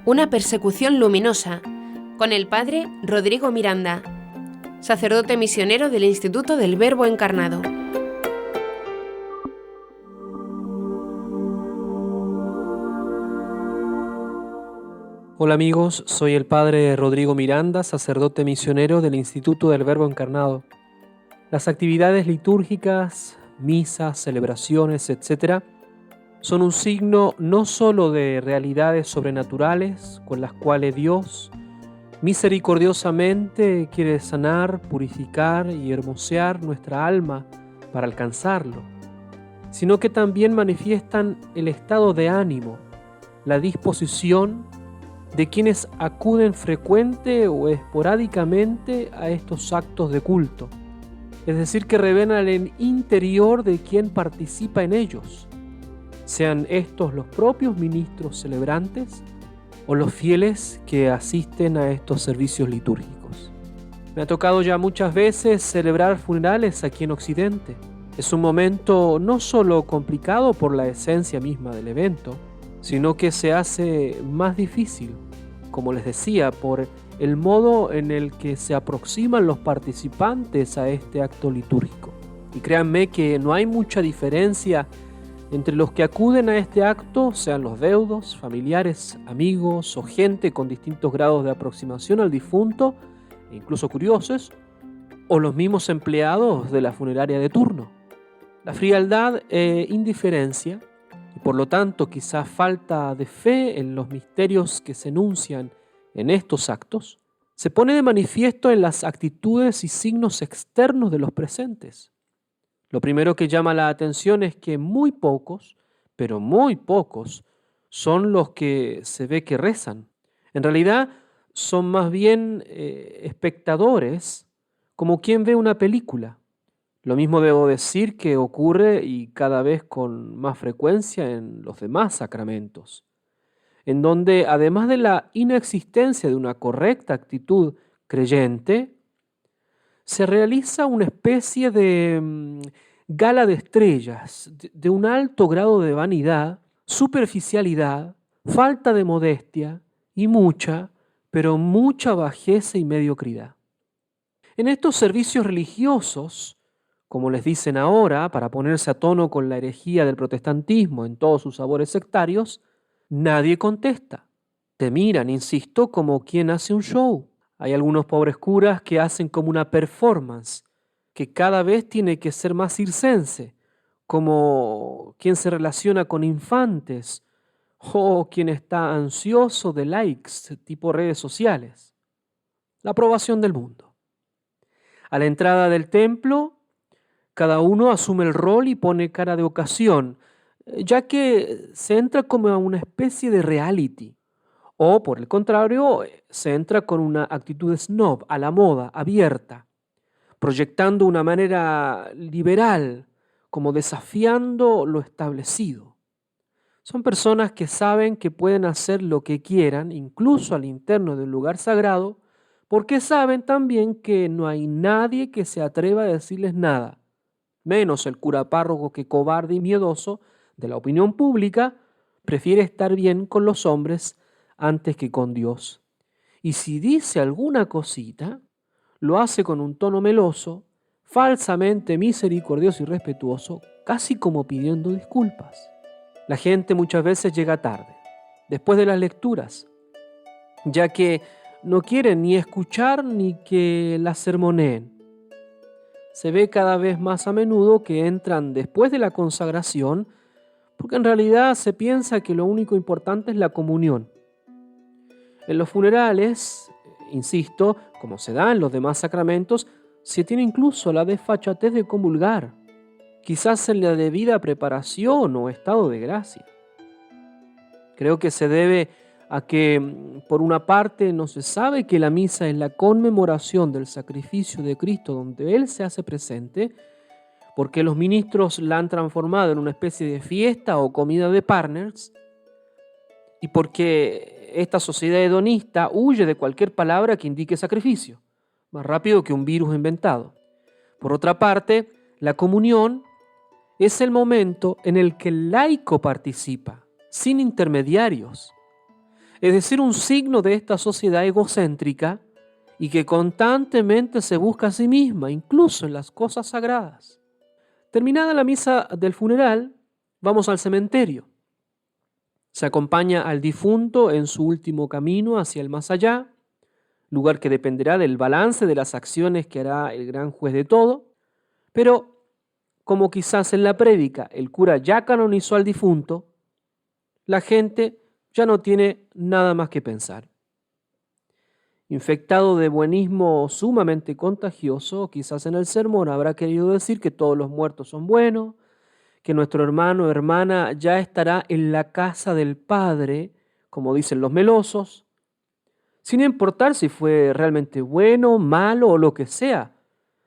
Una persecución luminosa, con el padre Rodrigo Miranda, sacerdote misionero del Instituto del Verbo Encarnado. Hola amigos, soy el padre Rodrigo Miranda, sacerdote misionero del Instituto del Verbo Encarnado. Las actividades litúrgicas, misas, celebraciones, etc., son un signo no solo de realidades sobrenaturales con las cuales Dios misericordiosamente quiere sanar, purificar y hermosear nuestra alma para alcanzarlo, sino que también manifiestan el estado de ánimo, la disposición de quienes acuden frecuente o esporádicamente a estos actos de culto, es decir, que revelan el interior de quien participa en ellos, sean estos los propios ministros celebrantes o los fieles que asisten a estos servicios litúrgicos. Me ha tocado ya muchas veces celebrar funerales aquí en Occidente. Es un momento no solo complicado por la esencia misma del evento, sino que se hace más difícil, como les decía, por el modo en el que se aproximan los participantes a este acto litúrgico. Y créanme que no hay mucha diferencia entre los que acuden a este acto, sean los deudos, familiares, amigos o gente con distintos grados de aproximación al difunto, e incluso curiosos, o los mismos empleados de la funeraria de turno. La frialdad e indiferencia, y por lo tanto quizá falta de fe en los misterios que se enuncian en estos actos, se pone de manifiesto en las actitudes y signos externos de los presentes. Lo primero que llama la atención es que muy pocos, pero muy pocos, son los que se ve que rezan. En realidad son más bien espectadores, como quien ve una película. Lo mismo debo decir que ocurre y cada vez con más frecuencia en los demás sacramentos, en donde además de la inexistencia de una correcta actitud creyente, se realiza una especie de gala de estrellas, de un alto grado de vanidad, superficialidad, falta de modestia y mucha, pero mucha bajeza y mediocridad. En estos servicios religiosos, como les dicen ahora, para ponerse a tono con la herejía del protestantismo en todos sus sabores sectarios, nadie contesta. Te miran, insisto, como quien hace un show. Hay algunos pobres curas que hacen como una performance, que cada vez tiene que ser más circense, como quien se relaciona con infantes o quien está ansioso de likes, tipo redes sociales. La aprobación del mundo. A la entrada del templo, cada uno asume el rol y pone cara de ocasión, ya que se entra como a una especie de reality. O, por el contrario, se entra con una actitud snob, a la moda, abierta, proyectando una manera liberal, como desafiando lo establecido. Son personas que saben que pueden hacer lo que quieran, incluso al interno de un lugar sagrado, porque saben también que no hay nadie que se atreva a decirles nada, menos el cura párroco que, cobarde y miedoso de la opinión pública, prefiere estar bien con los hombres antes que con Dios. Y si dice alguna cosita, lo hace con un tono meloso, falsamente misericordioso y respetuoso, casi como pidiendo disculpas. La gente muchas veces llega tarde, después de las lecturas, ya que no quieren ni escuchar ni que la sermoneen. Se ve cada vez más a menudo que entran después de la consagración, porque en realidad se piensa que lo único importante es la comunión. En los funerales, insisto, como se da en los demás sacramentos, se tiene incluso la desfachatez de comulgar, quizás en la debida preparación o estado de gracia. Creo que se debe a que, por una parte, no se sabe que la misa es la conmemoración del sacrificio de Cristo donde Él se hace presente, porque los ministros la han transformado en una especie de fiesta o comida de partners, y porque esta sociedad hedonista huye de cualquier palabra que indique sacrificio, más rápido que un virus inventado. Por otra parte, la comunión es el momento en el que el laico participa, sin intermediarios. es decir, un signo de esta sociedad egocéntrica y que constantemente se busca a sí misma, incluso en las cosas sagradas. Terminada la misa del funeral, vamos al cementerio. Se acompaña al difunto en su último camino hacia el más allá, lugar que dependerá del balance de las acciones que hará el gran juez de todo, pero como quizás en la prédica el cura ya canonizó al difunto, la gente ya no tiene nada más que pensar. Infectado de buenismo sumamente contagioso, quizás en el sermón habrá querido decir que todos los muertos son buenos, que nuestro hermano o hermana ya estará en la casa del Padre, como dicen los melosos, sin importar si fue realmente bueno, malo o lo que sea,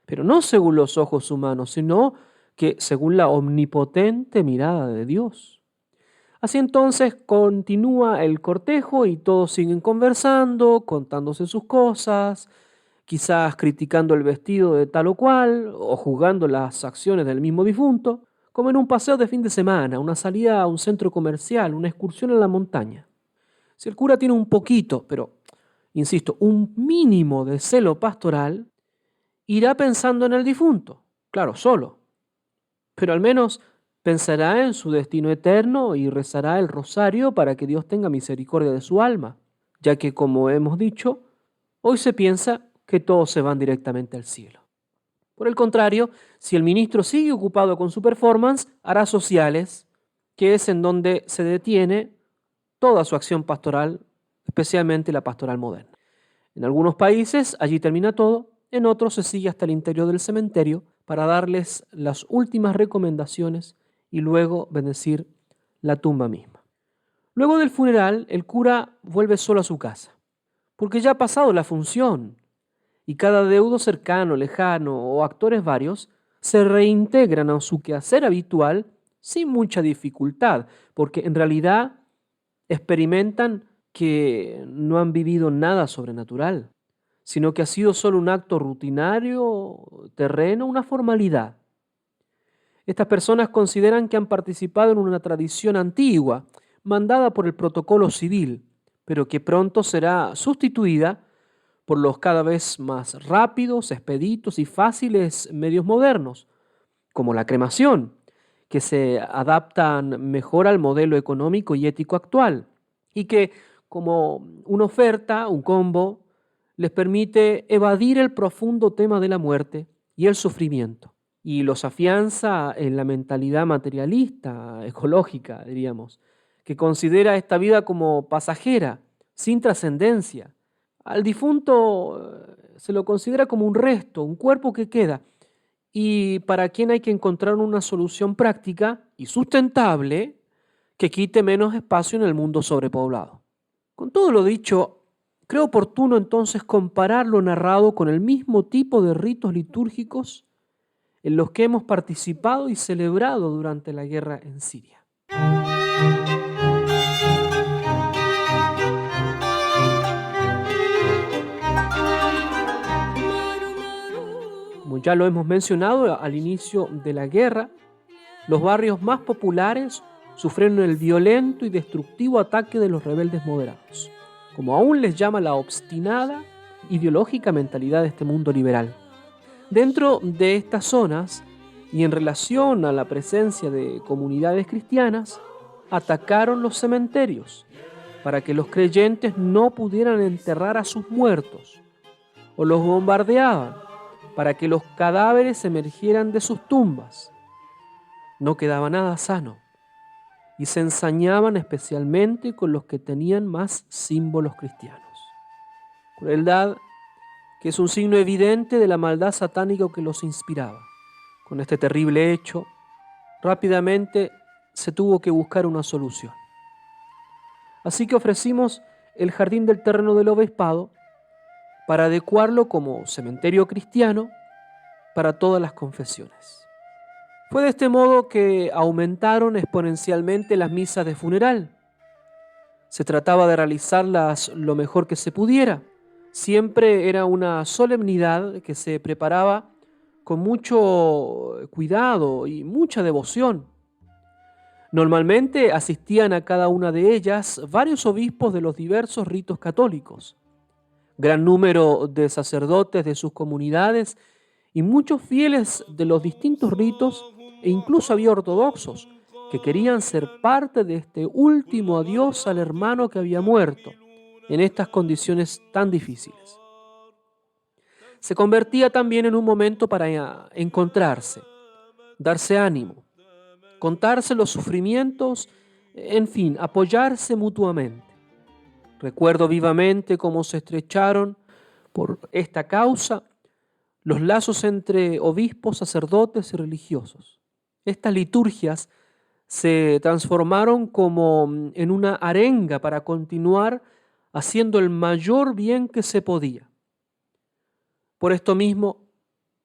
pero no según los ojos humanos, sino que según la omnipotente mirada de Dios. Así entonces continúa el cortejo y todos siguen conversando, contándose sus cosas, quizás criticando el vestido de tal o cual, o juzgando las acciones del mismo difunto, como en un paseo de fin de semana, una salida a un centro comercial, una excursión en la montaña. Si el cura tiene un poquito, pero, insisto, un mínimo de celo pastoral, irá pensando en el difunto, claro, solo, pero al menos pensará en su destino eterno y rezará el rosario para que Dios tenga misericordia de su alma, ya que, como hemos dicho, hoy se piensa que todos se van directamente al cielo. Por el contrario, si el ministro sigue ocupado con su performance, hará sociales, que es en donde se detiene toda su acción pastoral, especialmente la pastoral moderna. En algunos países allí termina todo, en otros se sigue hasta el interior del cementerio para darles las últimas recomendaciones y luego bendecir la tumba misma. Luego del funeral, el cura vuelve solo a su casa, porque ya ha pasado la función, y cada deudo cercano, lejano o actores varios se reintegran a su quehacer habitual sin mucha dificultad, porque en realidad experimentan que no han vivido nada sobrenatural, sino que ha sido solo un acto rutinario, terreno, una formalidad. Estas personas consideran que han participado en una tradición antigua, mandada por el protocolo civil, pero que pronto será sustituida por los cada vez más rápidos, expeditos y fáciles medios modernos, como la cremación, que se adaptan mejor al modelo económico y ético actual, y que, como una oferta, un combo, les permite evadir el profundo tema de la muerte y el sufrimiento, y los afianza en la mentalidad materialista, ecológica, diríamos, que considera esta vida como pasajera, sin trascendencia. Al difunto se lo considera como un resto, un cuerpo que queda, y para quien hay que encontrar una solución práctica y sustentable que quite menos espacio en el mundo sobrepoblado. Con todo lo dicho, creo oportuno entonces comparar lo narrado con el mismo tipo de ritos litúrgicos en los que hemos participado y celebrado durante la guerra en Siria. Como ya lo hemos mencionado al inicio de la guerra, los barrios más populares sufrieron el violento y destructivo ataque de los rebeldes moderados, como aún les llama la obstinada ideológica mentalidad de este mundo liberal. Dentro de estas zonas, y en relación a la presencia de comunidades cristianas, atacaron los cementerios para que los creyentes no pudieran enterrar a sus muertos, o los bombardeaban para que los cadáveres emergieran de sus tumbas. No quedaba nada sano, y se ensañaban especialmente con los que tenían más símbolos cristianos. Crueldad que es un signo evidente de la maldad satánica que los inspiraba. Con este terrible hecho, rápidamente se tuvo que buscar una solución. Así que ofrecimos el jardín del terreno del obispado para adecuarlo como cementerio cristiano para todas las confesiones. Fue de este modo que aumentaron exponencialmente las misas de funeral. Se trataba de realizarlas lo mejor que se pudiera. Siempre era una solemnidad que se preparaba con mucho cuidado y mucha devoción. Normalmente asistían a cada una de ellas varios obispos de los diversos ritos católicos, gran número de sacerdotes de sus comunidades y muchos fieles de los distintos ritos, e incluso había ortodoxos que querían ser parte de este último adiós al hermano que había muerto en estas condiciones tan difíciles. Se convertía también en un momento para encontrarse, darse ánimo, contarse los sufrimientos, en fin, apoyarse mutuamente. Recuerdo vivamente cómo se estrecharon por esta causa los lazos entre obispos, sacerdotes y religiosos. Estas liturgias se transformaron como en una arenga para continuar haciendo el mayor bien que se podía. Por esto mismo,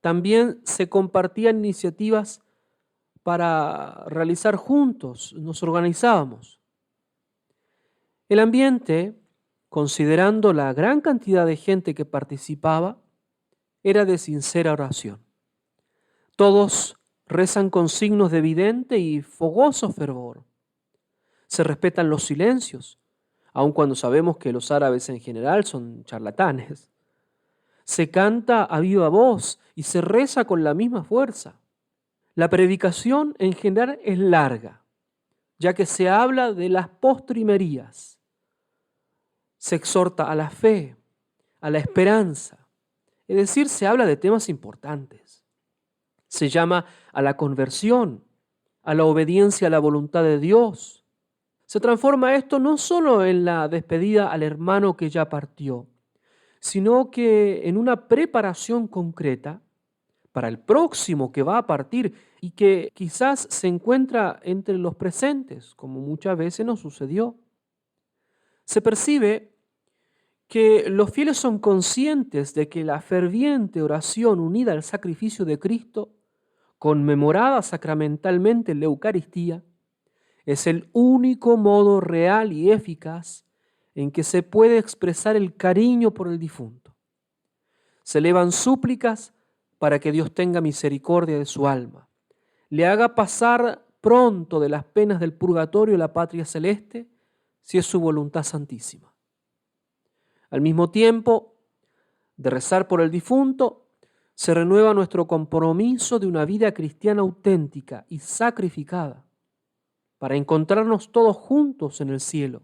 también se compartían iniciativas para realizar juntos, nos organizábamos. El ambiente, considerando la gran cantidad de gente que participaba, era de sincera oración. Todos rezan con signos de evidente y fogoso fervor. Se respetan los silencios, aun cuando sabemos que los árabes en general son charlatanes. Se canta a viva voz y se reza con la misma fuerza. La predicación en general es larga, ya que se habla de las postrimerías. Se exhorta a la fe, a la esperanza, es decir, se habla de temas importantes. Se llama a la conversión, a la obediencia a la voluntad de Dios. Se transforma esto no solo en la despedida al hermano que ya partió, sino que en una preparación concreta para el próximo que va a partir y que quizás se encuentra entre los presentes, como muchas veces nos sucedió. Se percibe que los fieles son conscientes de que la ferviente oración unida al sacrificio de Cristo, conmemorada sacramentalmente en la Eucaristía, es el único modo real y eficaz en que se puede expresar el cariño por el difunto. Se elevan súplicas para que Dios tenga misericordia de su alma, le haga pasar pronto de las penas del purgatorio a la patria celeste, si es su voluntad santísima. Al mismo tiempo de rezar por el difunto, se renueva nuestro compromiso de una vida cristiana auténtica y sacrificada para encontrarnos todos juntos en el cielo.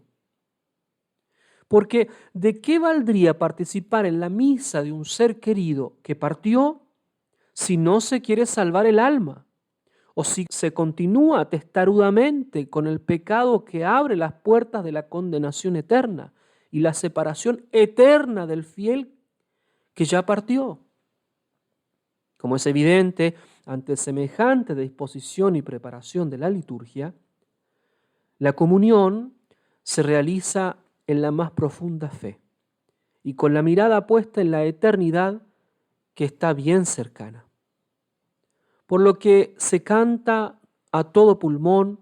Porque ¿de qué valdría participar en la misa de un ser querido que partió si no se quiere salvar el alma? O si se continúa testarudamente con el pecado que abre las puertas de la condenación eterna y la separación eterna del fiel que ya partió. Como es evidente, ante semejante disposición y preparación de la liturgia, la comunión se realiza en la más profunda fe y con la mirada puesta en la eternidad que está bien cercana. Por lo que se canta a todo pulmón,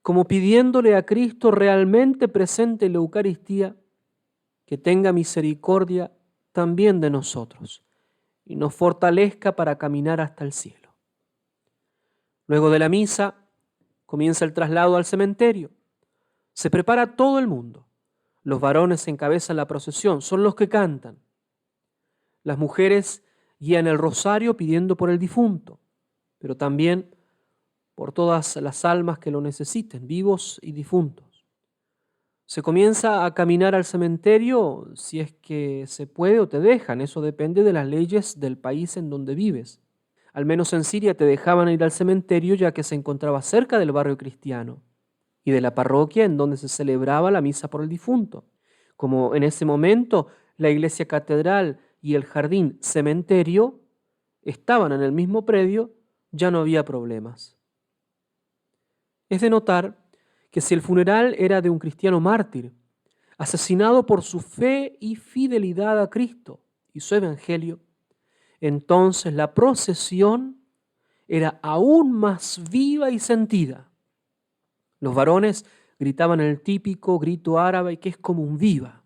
como pidiéndole a Cristo realmente presente en la Eucaristía, que tenga misericordia también de nosotros y nos fortalezca para caminar hasta el cielo. Luego de la misa, comienza el traslado al cementerio. Se prepara todo el mundo. Los varones encabezan la procesión, son los que cantan. Las mujeres guían el rosario pidiendo por el difunto, pero también por todas las almas que lo necesiten, vivos y difuntos. Se comienza a caminar al cementerio si es que se puede o te dejan, eso depende de las leyes del país en donde vives. Al menos en Siria te dejaban ir al cementerio ya que se encontraba cerca del barrio cristiano y de la parroquia en donde se celebraba la misa por el difunto. Como en ese momento la iglesia catedral y el jardín cementerio estaban en el mismo predio, ya no había problemas. Es de notar que si el funeral era de un cristiano mártir, asesinado por su fe y fidelidad a Cristo y su evangelio, entonces la procesión era aún más viva y sentida. Los varones gritaban el típico grito árabe que es como un viva.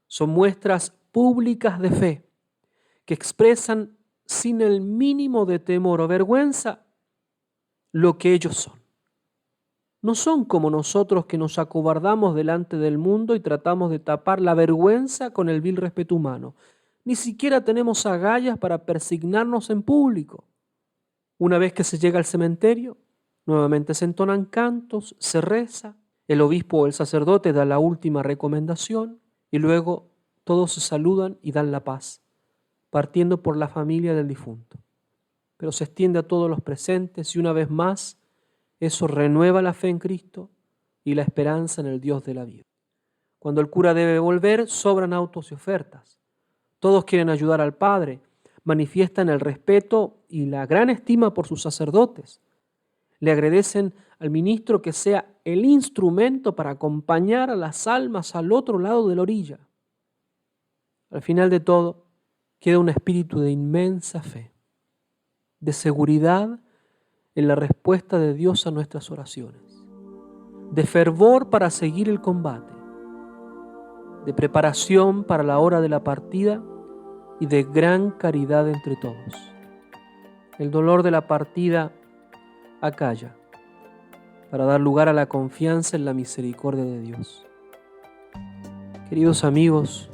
Son muestras públicas de fe que expresan sin el mínimo de temor o vergüenza lo que ellos son. no son como nosotros que nos acobardamos delante del mundo y tratamos de tapar la vergüenza con el vil respeto humano. Ni siquiera tenemos agallas para persignarnos en público. Una vez que se llega al cementerio, nuevamente se entonan cantos, se reza, el obispo o el sacerdote da la última recomendación y luego todos se saludan y dan la paz, partiendo por la familia del difunto. Pero se extiende a todos los presentes y una vez más eso renueva la fe en Cristo y la esperanza en el Dios de la vida. Cuando el cura debe volver, sobran autos y ofertas. Todos quieren ayudar al Padre, manifiestan el respeto y la gran estima por sus sacerdotes. Le agradecen al ministro que sea el instrumento para acompañar a las almas al otro lado de la orilla. Al final de todo, queda un espíritu de inmensa fe, de seguridad en la respuesta de Dios a nuestras oraciones, de fervor para seguir el combate, de preparación para la hora de la partida y de gran caridad entre todos. El dolor de la partida acalla para dar lugar a la confianza en la misericordia de Dios. Queridos amigos,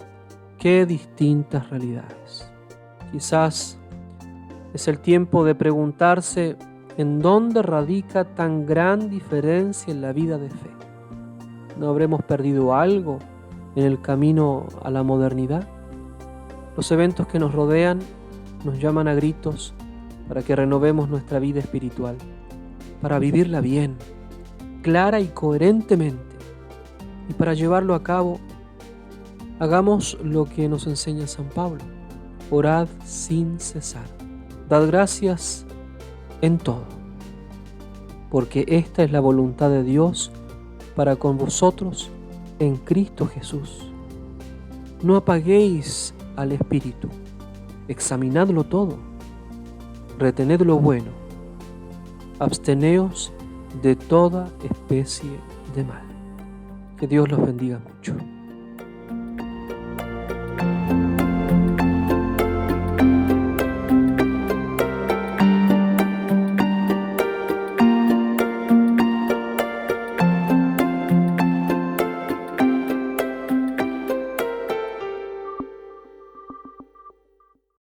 qué distintas realidades. Quizás es el tiempo de preguntarse ¿en dónde radica tan gran diferencia en la vida de fe? ¿No habremos perdido algo en el camino a la modernidad? Los eventos que nos rodean nos llaman a gritos para que renovemos nuestra vida espiritual, para vivirla bien, clara y coherentemente. Y para llevarlo a cabo, hagamos lo que nos enseña San Pablo: orad sin cesar. Dad gracias en todo, porque esta es la voluntad de Dios para con vosotros en Cristo Jesús. No apaguéis al Espíritu, examinadlo todo, retened lo bueno, absteneos de toda especie de mal. Que Dios los bendiga mucho.